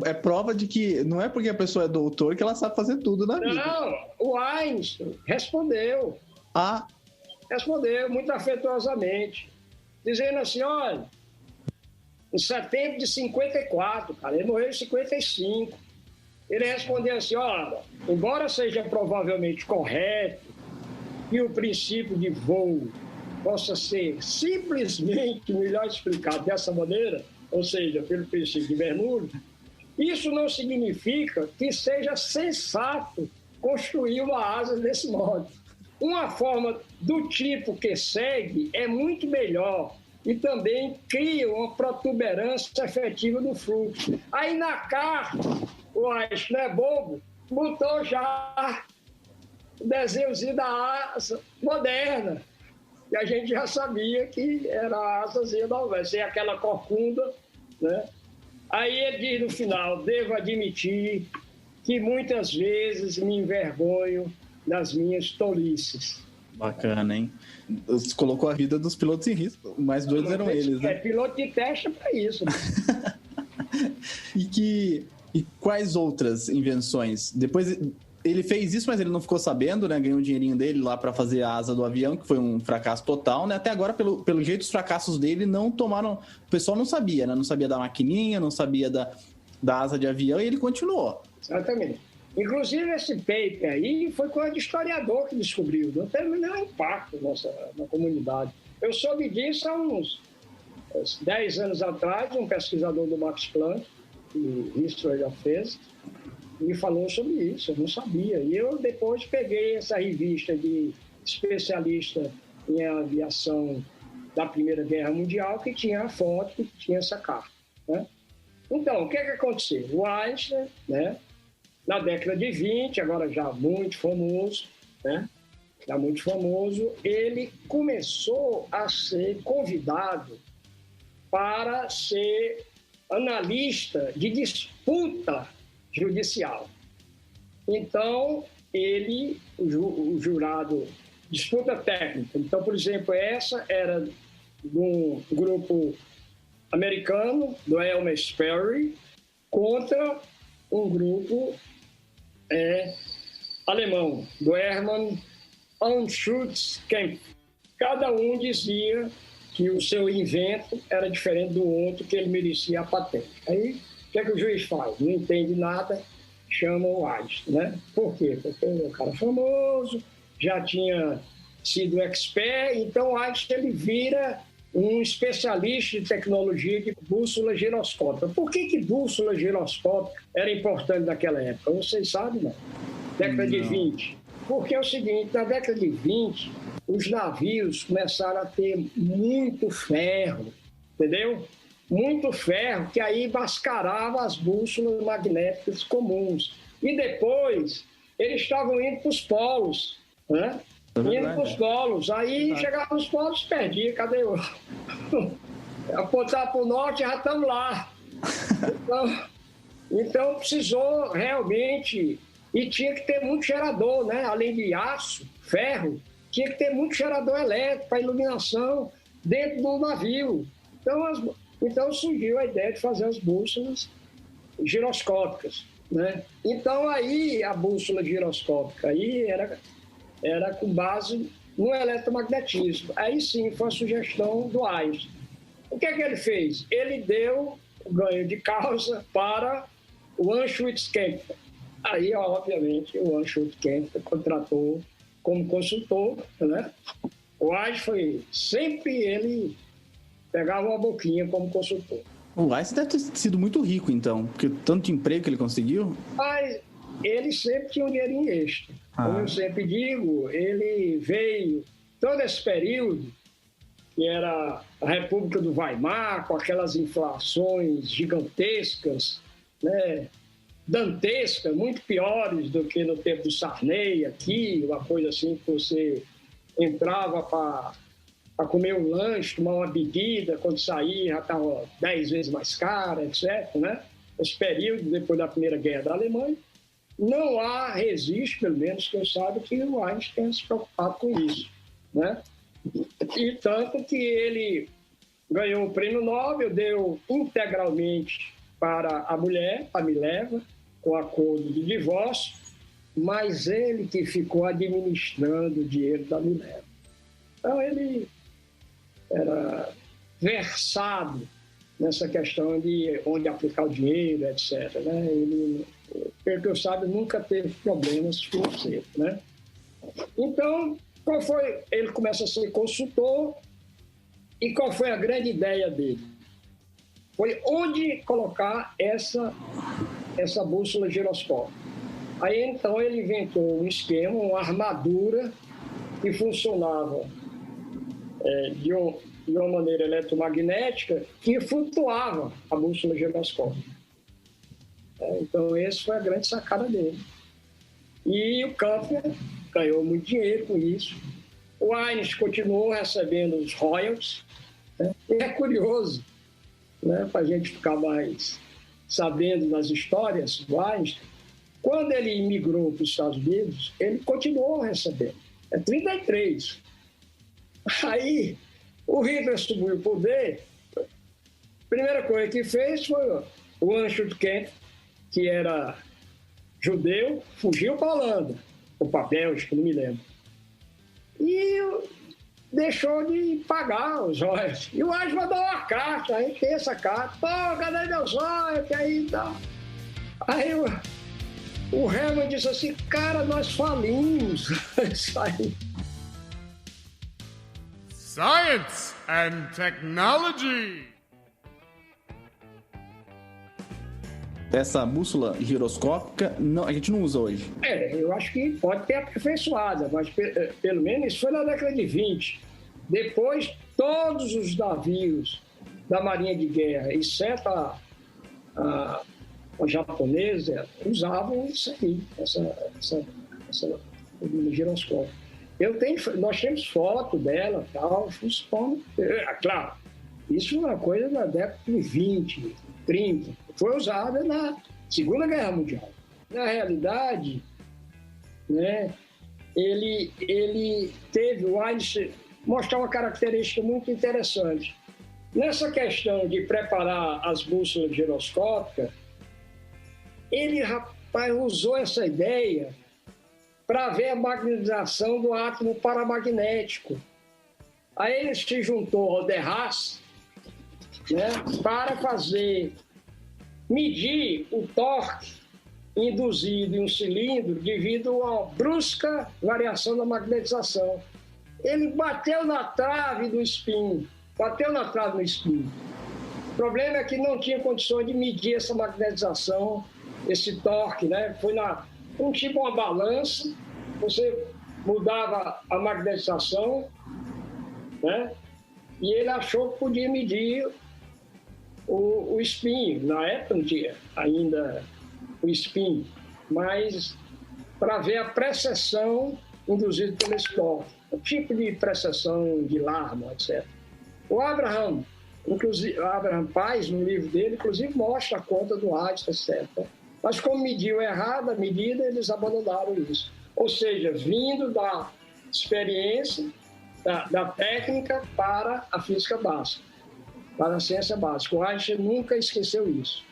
É prova de que não é porque a pessoa é doutor que ela sabe fazer tudo na vida. Não, o Einstein respondeu. Respondeu muito afetuosamente, dizendo assim, olha, em setembro de 54, cara, ele morreu em 55. Ele respondeu assim, olha, embora seja provavelmente correto que o princípio de voo possa ser simplesmente melhor explicado dessa maneira, ou seja, pelo princípio de Bernoulli, isso não significa que seja sensato construir uma asa desse modo. Uma forma do tipo que segue é muito melhor e também cria uma protuberância efetiva no fluxo. Aí na carta, o Einstein não é bobo, botou já o desenhozinho da asa moderna. E a gente já sabia que era a asazinha nova, sem aquela corcunda, né? Aí ele diz no final, devo admitir que muitas vezes me envergonho das minhas tolices. Bacana, hein? Você colocou a vida dos pilotos em risco. O mais doidos eram eles, né? Piloto de teste é para isso. Né? E quais outras invenções? Depois ele fez isso, mas ele não ficou sabendo, né? Ganhou o dinheirinho dele lá para fazer a asa do avião, que foi um fracasso total, né? Até agora, pelo jeito, os fracassos dele não tomaram... O pessoal não sabia, né? Não sabia da maquininha, não sabia da asa de avião, e ele continuou. Exatamente. Inclusive, esse paper aí foi coisa de historiador que descobriu. Não teve nenhum impacto na comunidade. Eu soube disso há uns 10 anos atrás, um pesquisador do Max Planck, o History of Physics, me falou sobre isso, eu não sabia. E eu depois peguei essa revista de especialista em aviação da Primeira Guerra Mundial, que tinha a foto, que tinha essa carta, né? Então, o que aconteceu? O Einstein, né, na década de 20, agora já muito famoso, né, já muito famoso, ele começou a ser convidado para ser analista de disputa judicial. Então, o jurado, disputa técnica. Então, por exemplo, essa era de um grupo americano, do Elmer Sperry, contra um grupo alemão, do Hermann Anschutzkamp. Cada um dizia que o seu invento era diferente do outro, que ele merecia a patente. Aí, o que é que o juiz faz? Não entende nada, chama o Einstein, né? Por quê? Porque ele é um cara famoso, já tinha sido expert, então o Einstein ele vira um especialista de tecnologia de bússola giroscópica. Por que bússola giroscópica era importante naquela época? Vocês sabem, não? Década de 20. Porque é o seguinte, na década de 20, os navios começaram a ter muito ferro, entendeu? Muito ferro, que aí mascarava as bússolas magnéticas comuns. E depois, eles estavam indo para os polos, né? Indo para os polos. Aí chegava nos polos, perdia. Cadê o... Apontar para o norte, já estamos lá. Então, precisou realmente... E tinha que ter muito gerador, né? Além de aço, ferro, tinha que ter muito gerador elétrico para iluminação dentro do navio. Então surgiu a ideia de fazer as bússolas giroscópicas, né? Então aí a bússola giroscópica aí era com base no eletromagnetismo. Aí sim foi a sugestão do Einstein. O que é que ele fez? Ele deu o ganho de causa para o Anschutzkamp. Aí, obviamente, o Anschutzkamp contratou como consultor, né? O Einstein sempre ele pegava uma boquinha como consultor. O Einstein deve ter sido muito rico, então, porque tanto de emprego que ele conseguiu. Mas ele sempre tinha um dinheirinho extra. Como eu sempre digo, ele veio todo esse período, que era a República do Weimar, com aquelas inflações gigantescas, né? Dantescas, muito piores do que no tempo do Sarney aqui, uma coisa assim que você entrava para comer um lanche, tomar uma bebida, quando saía já estava 10 vezes mais cara, etc., né? Esse período, depois da Primeira Guerra da Alemanha, não há registro, pelo menos que eu saiba, que o Einstein tenha se preocupado com isso, né? E tanto que ele ganhou o prêmio Nobel, deu integralmente para a mulher, a Mileva, com acordo de divórcio, mas ele que ficou administrando o dinheiro da Mileva. Então, ele era versado nessa questão de onde aplicar o dinheiro, etc., né? Ele, pelo que eu saiba, nunca teve problemas financeiros, né? Então, qual foi? Ele começa a ser consultor, e qual foi a grande ideia dele? Foi onde colocar essa bússola giroscópica. Aí, então, ele inventou um esquema, uma armadura que funcionava de uma maneira eletromagnética que flutuava a bússola giroscópica. Então, essa foi a grande sacada dele. E o Kampfer ganhou muito dinheiro com isso. O Einstein continuou recebendo os royalties, né? E é curioso, né, para a gente ficar mais sabendo das histórias do Einstein, quando ele imigrou para os Estados Unidos, ele continuou recebendo. 33. Aí, o Hitler subiu o poder, a primeira coisa que fez foi o Anschutzkamp, que era judeu, fugiu para a Holanda, ou para a Bélgica, não me lembro. E deixou de pagar os royalties. E o Einstein mandou uma carta, a gente tem essa carta. Pô, cadê meus royalties aí e tal? Aí o Hermann disse assim, cara, nós falimos. Isso aí. Science and Technology. Essa bússola giroscópica a gente não usa hoje. Eu acho que pode ter aperfeiçoada, mas pelo menos isso foi na década de 20. Depois, todos os navios da Marinha de Guerra, exceto a japonesa, usavam isso aí, essa giroscópio. Nós temos foto dela, tal, claro, isso é uma coisa da década de 20, 30, foi usada na Segunda Guerra Mundial. Na realidade, né, ele teve, o Einstein, mostrar uma característica muito interessante. Nessa questão de preparar as bússolas giroscópicas, ele, rapaz, usou essa ideia para ver a magnetização do átomo paramagnético. Aí ele se juntou ao de Haas, né, para medir o torque induzido em um cilindro devido a uma brusca variação da magnetização. Ele bateu na trave do spin. O problema é que não tinha condições de medir essa magnetização, esse torque, né? Foi tipo uma balança, você mudava a magnetização, né? E ele achou que podia medir o spin. Na época não tinha ainda o spin, mas para ver a precessão induzida pelo torque, o tipo de precessão de Larmor, etc. O Abraham Pais, no livro dele, inclusive mostra a conta do Einstein, etc. Mas como mediu errado a medida, eles abandonaram isso. Ou seja, vindo da experiência, da técnica para a física básica, para a ciência básica. O Einstein nunca esqueceu isso.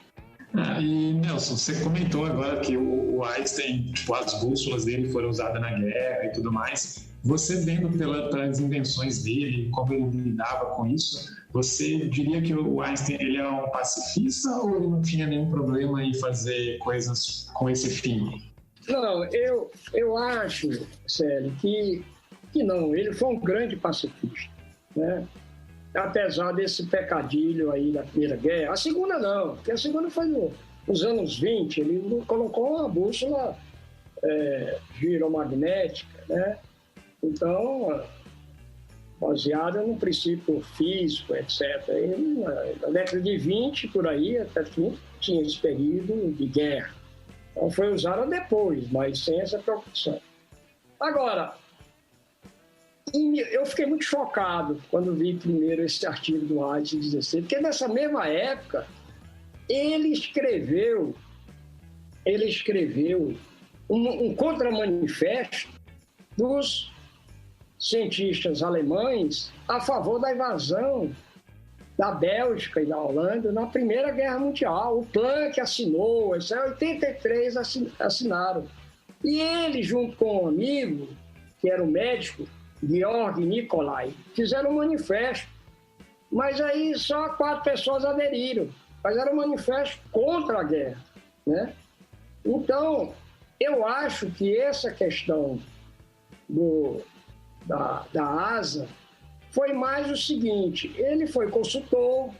E, Nelson, você comentou agora que o Einstein, as bússolas dele foram usadas na guerra e tudo mais. Você, vendo pelas invenções dele, como ele lidava com isso, você diria que o Einstein ele é um pacifista ou ele não tinha nenhum problema em fazer coisas com esse fim? Não, eu acho, Célio, que não. Ele foi um grande pacifista, né? Apesar desse pecadilho aí da Primeira Guerra. A Segunda não, porque a Segunda foi nos anos 20, ele colocou uma bússola giromagnética, né? Então, baseada no princípio físico, etc. E na década de 20, por aí, até tinha esse período de guerra. Então, foi usada depois, mas sem essa preocupação. Agora, eu fiquei muito chocado quando vi primeiro esse artigo do Einstein 16, porque nessa mesma época ele escreveu um contramanifesto dos cientistas alemães a favor da invasão da Bélgica e da Holanda na Primeira Guerra Mundial. O Planck assinou, 83 assinaram. E ele, junto com um amigo, que era um médico, Georg Nicolai, fizeram um manifesto. Mas aí só 4 pessoas aderiram. Mas era um manifesto contra a guerra, né? Então, eu acho que essa questão da ASA foi mais o seguinte: ele foi consultor.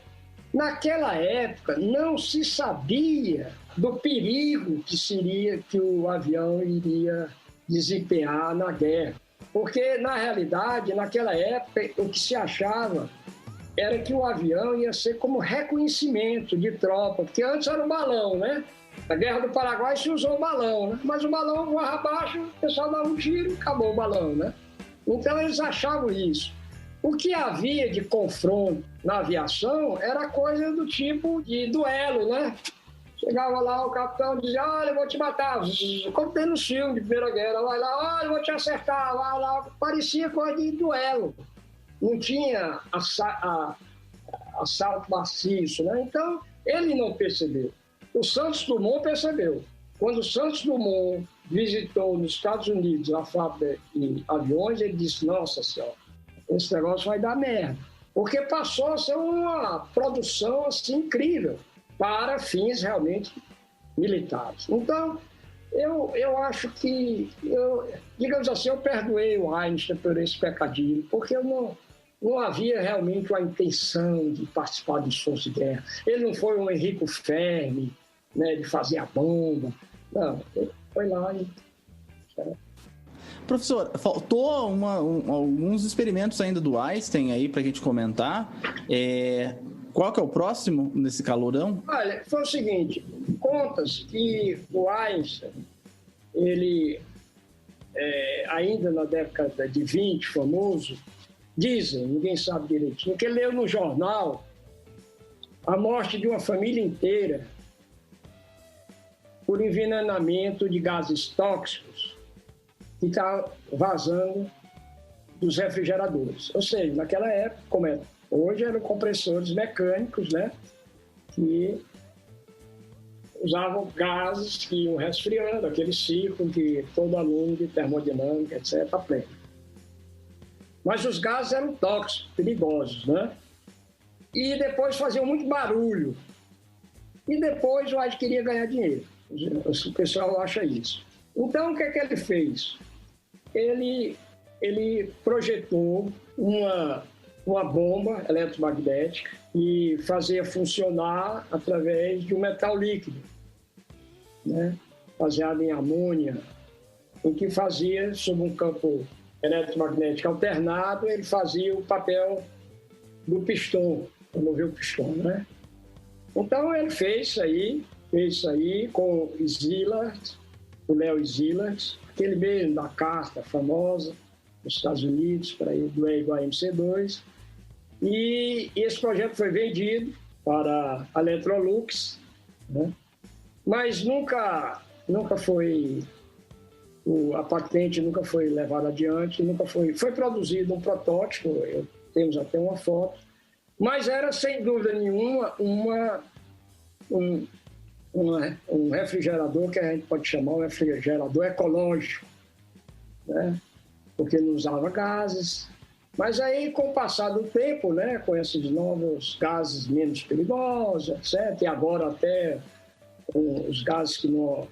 Naquela época não se sabia do perigo que seria que o avião iria desempenhar na guerra, porque na realidade naquela época o que se achava era que o avião ia ser como reconhecimento de tropa, porque antes era um balão, né? Na Guerra do Paraguai se usou o balão, né? Mas o balão voava abaixo, o pessoal dava um tiro e acabou o balão, né? Então eles achavam isso. O que havia de confronto na aviação era coisa do tipo de duelo, né? Chegava lá, o capitão dizia: olha, eu vou te matar. Como tem no filme de Primeira Guerra, vai lá, olha, eu vou te acertar, vai lá. Parecia coisa de duelo. Não tinha assalto maciço, né? Então, ele não percebeu. O Santos Dumont percebeu. Quando o Santos Dumont visitou nos Estados Unidos a fábrica de aviões, ele disse: nossa senhora, esse negócio vai dar merda. Porque passou a ser uma produção assim incrível para fins realmente militares. Então, eu acho que, digamos assim, eu perdoei o Einstein por esse pecadilho, porque eu não havia realmente uma intenção de participar dos esforços de guerra. Ele não foi um Enrico Fermi, né, de fazer a bomba. Não, ele foi lá e... Professor, faltou alguns experimentos ainda do Einstein aí para a gente comentar. Qual que é o próximo nesse calorão? Olha, foi o seguinte, conta-se que o Einstein, ele, ainda na década de 20, famoso, dizem, ninguém sabe direitinho, que ele leu no jornal a morte de uma família inteira por envenenamento de gases tóxicos que está vazando dos refrigeradores. Ou seja, naquela época, como é hoje, eram compressores mecânicos, né, que usavam gases que iam resfriando, aquele ciclo que todo aluno de termodinâmica, etc., aprende. Mas os gases eram tóxicos, perigosos, né? E depois faziam muito barulho. E depois o Einstein queria ganhar dinheiro. O pessoal acha isso. Então, o que é que ele fez? Ele projetou uma bomba eletromagnética e fazia funcionar através de um metal líquido, né, baseado em amônia, em que fazia, sob um campo eletromagnético alternado, ele fazia o papel do pistão, para mover o pistão, né? Então ele fez isso aí com o Szilard, o Leo Szilard, aquele mesmo da carta famosa nos Estados Unidos, para ir do E igual a MC2. E esse projeto foi vendido para a Electrolux, né? Mas nunca foi, a patente nunca foi levada adiante, foi produzido um protótipo, temos até uma foto, mas era sem dúvida nenhuma um refrigerador que a gente pode chamar um refrigerador ecológico, né? Porque não usava gases. Mas aí, com o passar do tempo, né, com esses novos gases menos perigosos, etc., e agora até com os gases que não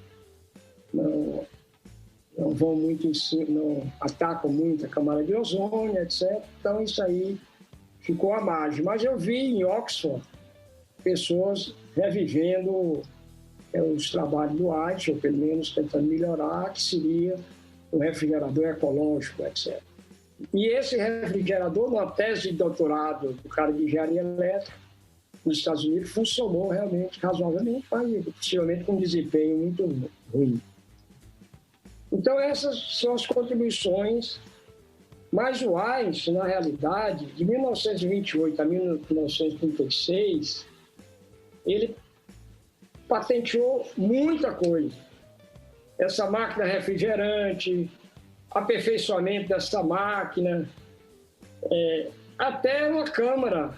vão muito em cima, não atacam muito a camada de ozônio, etc., então isso aí ficou à margem. Mas eu vi em Oxford pessoas revivendo os trabalhos do Einstein, ou pelo menos tentando melhorar, que seria o refrigerador ecológico, etc. E esse refrigerador, numa tese de doutorado do cara de engenharia elétrica nos Estados Unidos, funcionou realmente razoavelmente, mas possivelmente com um desempenho muito ruim. Então, essas são as contribuições. Mas o Einstein, na realidade, de 1928 a 1936, ele patenteou muita coisa. Essa máquina refrigerante, aperfeiçoamento dessa máquina, até uma câmara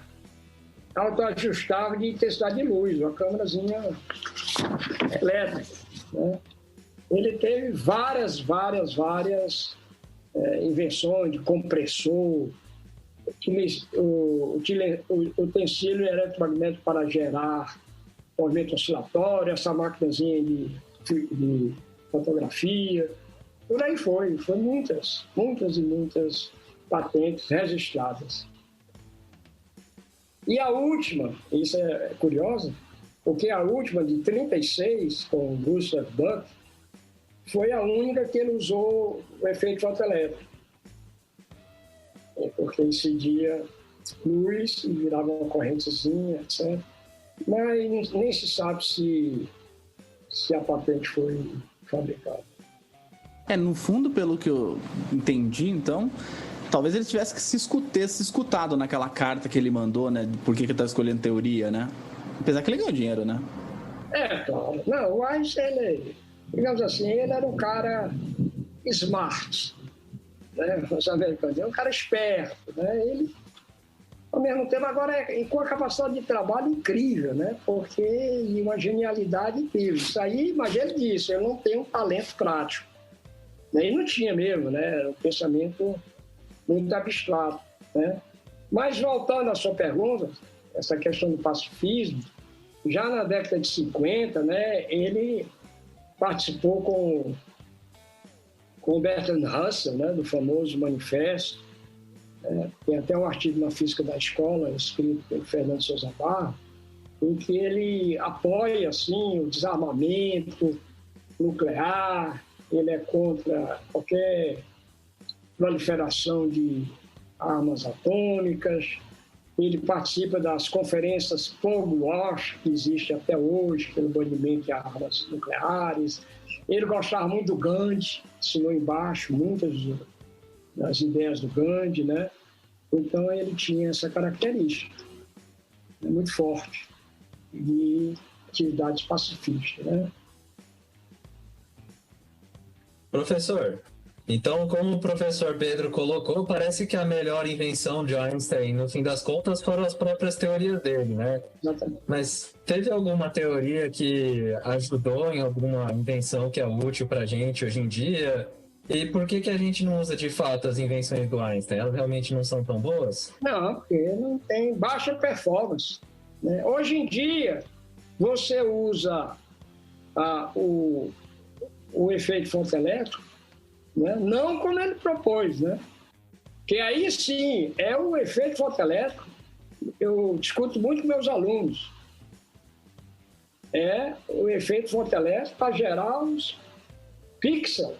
autoajustável de intensidade de luz, uma câmarazinha elétrica, né? Ele teve várias invenções de compressor, utensílio eletromagnético para gerar movimento oscilatório, essa maquinazinha de fotografia, por aí foi muitas e muitas patentes registradas. E a última, isso é curioso, porque a última de 36, com Gustav Buck, foi a única que ele usou o efeito fotoelétrico. Porque incidia luz e virava uma correntezinha, etc. Mas nem se sabe se a patente foi fabricada. No fundo, pelo que eu entendi, então, talvez ele tivesse que se escutado naquela carta que ele mandou, né? Por que ele estava escolhendo teoria, né? Apesar que ele ganhou dinheiro, né? Claro. Não, o Einstein, digamos assim, ele era um cara smart, né? Os americanos, é um cara esperto, né? Ele, ao mesmo tempo, agora com a capacidade de trabalho incrível, né? Porque e uma genialidade incrível. Isso aí, mas ele disse, eu não tenho um talento prático. E não tinha mesmo, né? Um pensamento muito abstrato, né? Mas voltando à sua pergunta, essa questão do pacifismo, já na década de 50, né, ele participou com o Bertrand Russell, né, do famoso manifesto, Tem até um artigo na Física da Escola, escrito pelo Fernando Souza Barra, em que ele apoia assim, o desarmamento nuclear, ele é contra qualquer proliferação de armas atômicas, ele participa das conferências Cold War, que existe até hoje, pelo banimento de armas nucleares. Ele gostava muito do Gandhi, assinou embaixo muitas das ideias do Gandhi, né? Então ele tinha essa característica, né, muito forte, de atividades pacifistas, né? Professor, então, como o professor Pedro colocou, parece que a melhor invenção de Einstein, no fim das contas, foram as próprias teorias dele, né? Exatamente. Mas teve alguma teoria que ajudou em alguma invenção que é útil para a gente hoje em dia? E por que a gente não usa de fato as invenções do Einstein? Elas realmente não são tão boas? Não, porque não tem baixa performance, né? Hoje em dia, você usa o efeito fotoelétrico, né? Não como ele propôs, né? Que aí sim é o efeito fotoelétrico. Eu discuto muito com meus alunos. É o efeito fotoelétrico para gerar os pixels.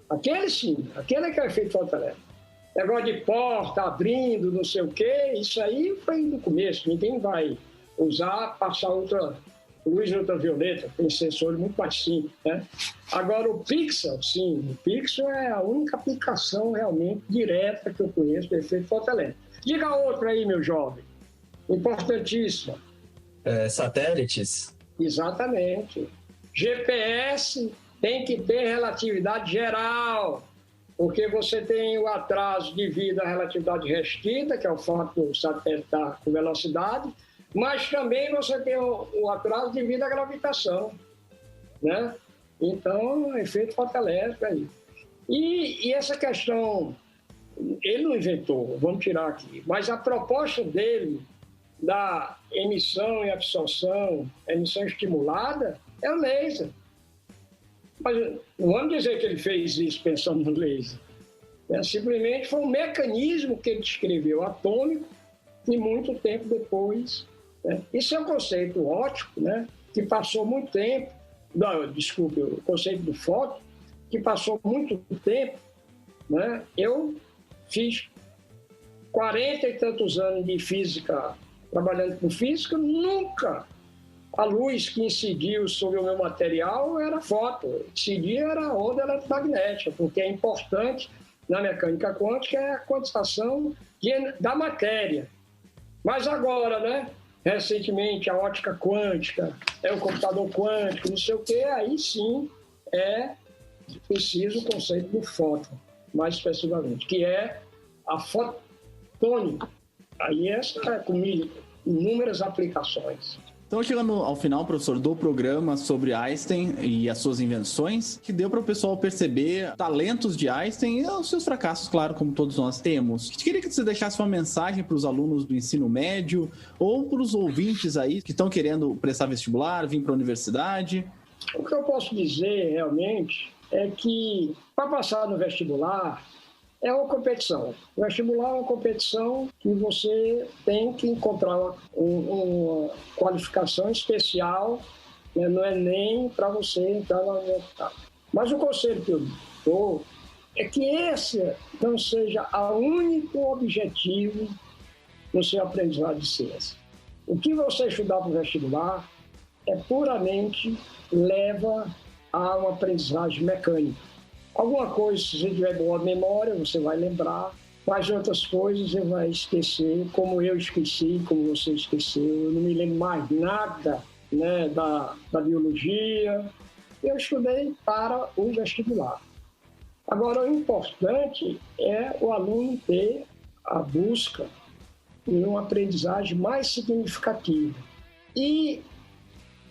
Aquele sim, aquele que é o efeito fotoelétrico. Negócio de porta abrindo, não sei o quê, isso aí foi no começo. Ninguém vai usar, passar luz ultravioleta, tem sensores muito mais simples, né? Agora, o pixel, sim, o pixel é a única aplicação realmente direta que eu conheço do efeito fotoelétrico. Diga outra aí, meu jovem, importantíssima. Satélites? Exatamente. GPS tem que ter relatividade geral, porque você tem o atraso devido à relatividade restrita, que é o fato do satélite estar com velocidade, mas também você tem o atraso devido à gravitação, né? Então, efeito fotoelétrico aí. E essa questão, ele não inventou, vamos tirar aqui, mas a proposta dele da emissão e absorção, emissão estimulada, é o laser. Mas não vamos dizer que ele fez isso pensando no laser. Simplesmente foi um mecanismo que ele descreveu atômico e muito tempo depois. Isso é um conceito óptico, né, que passou muito tempo, desculpe, o conceito do fóton, que passou muito tempo, né? Eu fiz 40 e tantos anos de física, trabalhando com física, nunca a luz que incidiu sobre o meu material era fóton, incidia era onda eletromagnética, porque é importante na mecânica quântica é a quantização da matéria. Mas agora, né? Recentemente, a ótica quântica, o computador quântico, não sei o quê, aí sim é preciso o conceito do fóton, mais especificamente, que é a fotônica. Aí essa é com inúmeras aplicações. Então, chegando ao final, professor, do programa sobre Einstein e as suas invenções, que deu para o pessoal perceber talentos de Einstein e os seus fracassos, claro, como todos nós temos. Queria que você deixasse uma mensagem para os alunos do ensino médio ou para os ouvintes aí que estão querendo prestar vestibular, vir para a universidade. O que eu posso dizer, realmente, é que para passar no vestibular, é uma competição. O vestibular é uma competição que você tem que encontrar uma qualificação especial, né? Não é nem para você entrar na universidade. Mas o conselho que eu dou é que esse não seja o único objetivo no seu aprendizado de ciência. O que você estudar para o vestibular é puramente leva a uma aprendizagem mecânica. Alguma coisa, se você tiver boa memória, você vai lembrar, mas outras coisas você vai esquecer, como eu esqueci, como você esqueceu. Eu não me lembro mais nada, né, da biologia. Eu estudei para o vestibular. Agora, o importante é o aluno ter a busca de uma aprendizagem mais significativa. E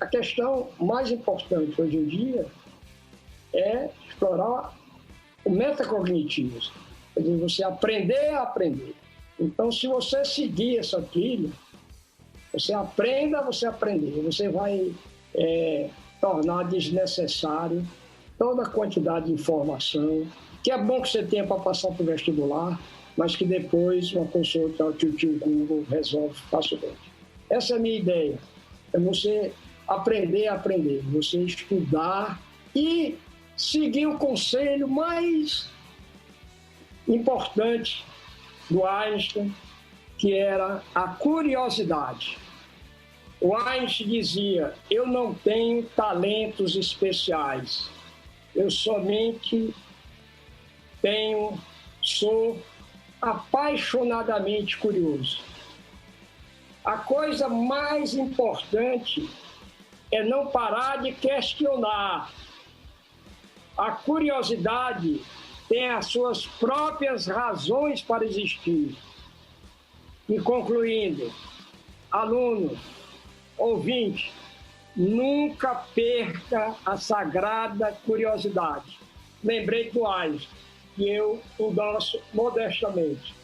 a questão mais importante hoje em dia é explorar o metacognitivo, quer dizer, você aprender a aprender. Então, se você seguir essa trilha, você aprenda, você aprender, você vai tornar desnecessário toda a quantidade de informação, que é bom que você tenha para passar para o vestibular, mas que depois uma consulta que o tio Google resolve facilmente. Essa é a minha ideia, é você aprender, você estudar e seguir o conselho mais importante do Einstein, que era a curiosidade. O Einstein dizia: eu não tenho talentos especiais, eu somente sou apaixonadamente curioso. A coisa mais importante é não parar de questionar. A curiosidade tem as suas próprias razões para existir. E concluindo, aluno, ouvinte, nunca perca a sagrada curiosidade. Lembrei do Einstein, que eu endosso modestamente.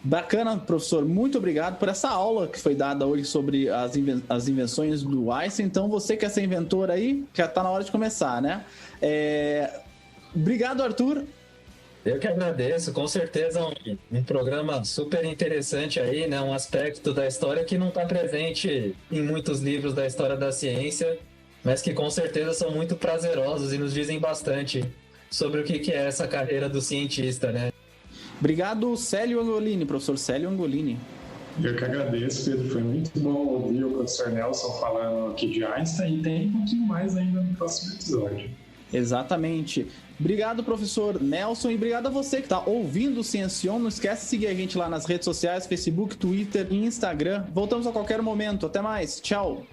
Bacana, professor. Muito obrigado por essa aula que foi dada hoje sobre as invenções do Einstein. Então, você que é esse inventor aí, já está na hora de começar, né? Obrigado, Arthur. Eu que agradeço, com certeza um programa super interessante aí, né? Um aspecto da história que não está presente em muitos livros da história da ciência, mas que com certeza são muito prazerosos e nos dizem bastante sobre o que é essa carreira do cientista, né? Obrigado, Célio Angolini, professor Célio Angolini. Eu que agradeço, Pedro. Foi muito bom ouvir o professor Nelson falando aqui de Einstein, e tem um pouquinho mais ainda no próximo episódio. Exatamente. Obrigado, professor Nelson, e obrigado a você que está ouvindo o Ciencion. Não esquece de seguir a gente lá nas redes sociais, Facebook, Twitter e Instagram. Voltamos a qualquer momento. Até mais. Tchau.